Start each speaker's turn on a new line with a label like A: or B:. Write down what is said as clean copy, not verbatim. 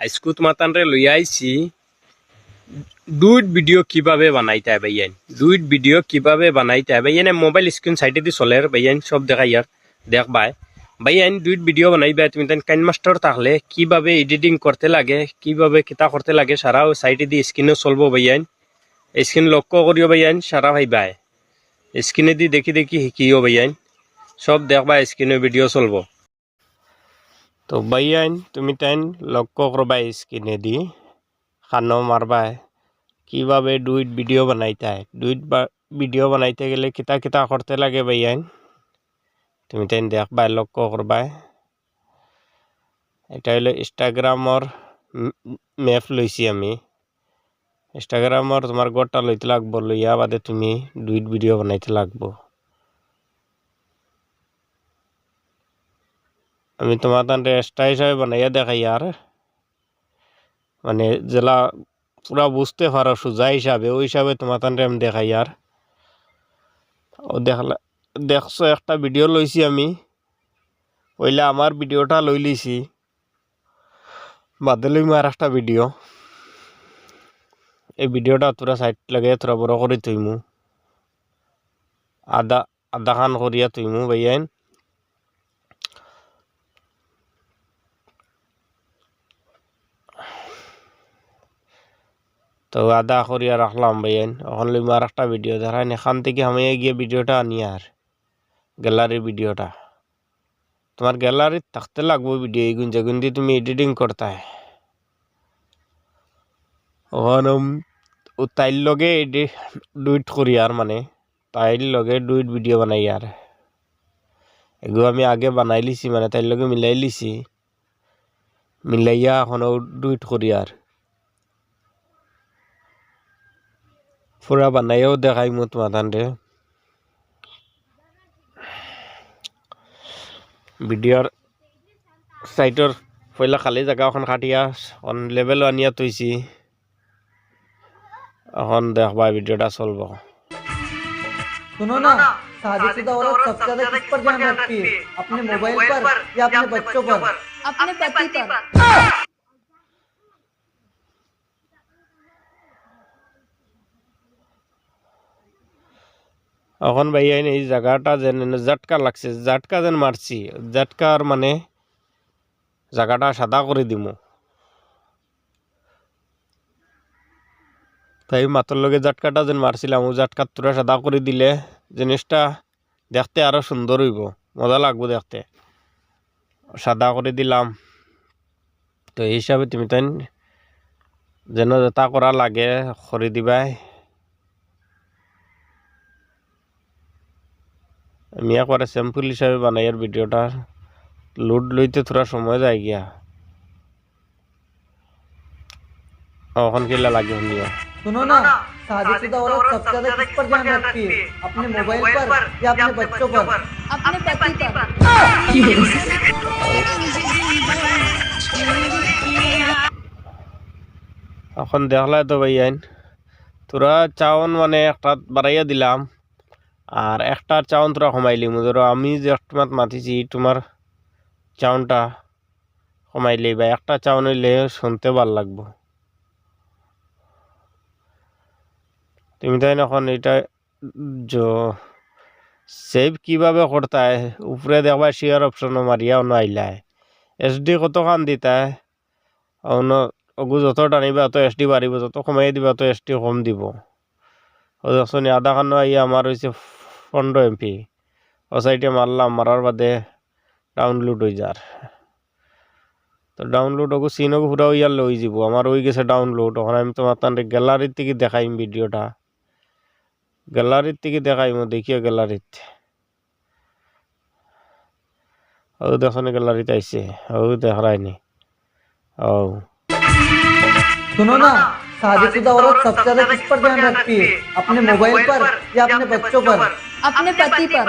A: আজকে তোমার লইয়া আইছি ডুইট ভিডিও কিভাবে বানাইতে হয় ভাইয়ান। ডুইট ভিডিও কিভাবে বানাইতে হয় ভাইয়ান, মোবাইল স্ক্রিন সাইডে দি চলে ভাইয়ান, সব দেখা ইয়ার দেখবাই ভাইয়ান। ডুইট ভিডিও বানাইবা তুমি তাই কাইন মাস্টার থাকলে কিভাবে এডিটিং করতে লাগে, কিভাবে কিতা করতে লাগে সারাও সাইডে দি স্ক্রিনে চলবো ভাইয়ান। স্ক্রিন লক্ষ্য করিও ভাইয়ান, সারা ভাইবাই স্ক্রিনে দি দেখি দেখি শিখিও ভাইয়ান, সব দেখবা স্ক্রিনে ভিডিও চলবো। তো ভাইয়ান তুমি তাই লক্ষ্য করবা স্ক্রিনে দি খানো মারবাই কিভাবে ডুইট ভিডিও বানাইতে হয়। ডুইট ভিডিও বানাইতে গেলে কিতা কিতা করতে লাগে ভাইয়ান তুমি তাই দেখবাই লক্ষ্য করবাই। এটা হলো ইনস্টাগ্রামর ম্যাপ লইছি আমি। ইনস্টাগ্রামর তোমার গোটা লইতে লাগবো, লইয়া বাদে তুমি ডুইট ভিডিও বানাইতে লাগবো। আমি তোমার তান রেস্টা হিসাবে বানাইয়া দেখাই আর মানে জেলা পুরা বুঝতে পারো সোজা হিসাবে, ওই হিসাবে তোমার তান আমি দেখাই আর। ও দেখছো একটা ভিডিও লইছি আমি, পইলে আমার ভিডিওটা লই লিছি, বাদে লইম আর একটা ভিডিও। এই ভিডিওটা তোরা সাইড লাগে তোরা বড় করে তুইমু, আধা খান করিয়া তুইমু ভাইয়ান। তো আধা করিয়া রাখলাম ভাইয়ান। এখন লইম আর একটা ভিডিও দেখান, এখান থেকে আমি গিয়ে ভিডিওটা আনি আর গ্যালারির ভিডিওটা। তোমার গ্যালারিত থাকতে লাগবো ভিডিও, এই যেগুন দিয়ে তুমি এডিটিং করতে হয়। তাইর লগে ডুইট করি আর মানে তাইর লগে ডুইট ভিডিও বানাই আর এগুলো আমি আগে বানাই লিছি, মানে তাইর লগে মিলাই লিছি, মিলাইয়া এখন ডুইট করি আর পুরা বানাইও দেখাই মো তোমার রে। ভিডিওর সাইটর পয়লা খালি জায়গা এখন কাটিয়া এখন লেভেল আনিয়া তৈছি, এখন দেখবা ভিডিওটা চলবো।
B: सुनो ना, शादीशुदा औरत सबसे ज्यादा किस पर ध्यान रखती है, अपने मोबाइल पर या अपने बच्चों पर?
C: अपने पति पर।
A: এখন ভাইয়া এই জায়গাটা যেন ঝাটকা লাগছে, ঝাটকা যেন মারছি, ঝাটকার মানে জায়গাটা সাদা করে দিমু। তাই মাথার লগে ঝাটকাটা যেন মারছিলাম, ও ঝাটকা তোরা সাদা করে দিলে জিনিসটা দেখতে আরো সুন্দর হইব, মজা লাগবো দেখতে। সাদা করে দিলাম। তো এই হিসাবে তুমি তাই যেন যেটা করা লাগে করে দিবাই। আমি একবারে স্যাম্পল হিসাবে বানাই আর ভিডিওটা লোড লইতে থোড়া সময় যায় গিয়া। এখন কেলা লাগে শুনিও।
B: सुनो ना, शादीशुदा औरत सबसे ज्यादा किस पर ध्यान रखती है, अपने मोबाइल पर या अपने बच्चों पर?
C: अपने पति पर।
A: এখন দেখলাই তো ভাইয়ান, তোরা চাউন মানে একটা বাড়াইয়া দিলাম আর একটা চাউন তোরা কমাইলি। ধরো আমি যে একটা মাতিছি তোমার চাউনটা কমাইলি, বা একটা চাউন হইলে শুনতে ভাল লাগবো। তুমি তাই এখন এটা সেভ কিভাবে করতে হয়, উপরে দেখবা শেয়ার অপশন মারিয়া অন্য আইলায় এসডি কতখান দিতায়, অন্য অগু যত টানিবা অত এসডি বাড়িব, যত কমাই দিবা অত এসডি কম দিব। ও দেখুন আধা খানো আইয়া আমার হয়েছে 15 MP। ও সাইডে মারলাম, মারার বাদে ডাউনলোড হয়ে যার। তো ডাউনলোড ওগু সিনগু পুরা ইয়ার লই যাব, আমার হয়ে গেছে ডাউনলোড। ওখানে আমি তোমার তান গ্যালারির থেকে দেখাইম ভিডিওটা, গ্যালারির থেকে দেখাইম, দেখিও গ্যালারিত। ও দেখুন গ্যালারিতে আইছে, ও দেখায়নি। ও
B: सुनो ना, शादीशुदा औरत सबसे ज्यादा किस पर ध्यान रखती है, अपने मोबाइल पर या अपने बच्चों पर?
C: अपने पति पर।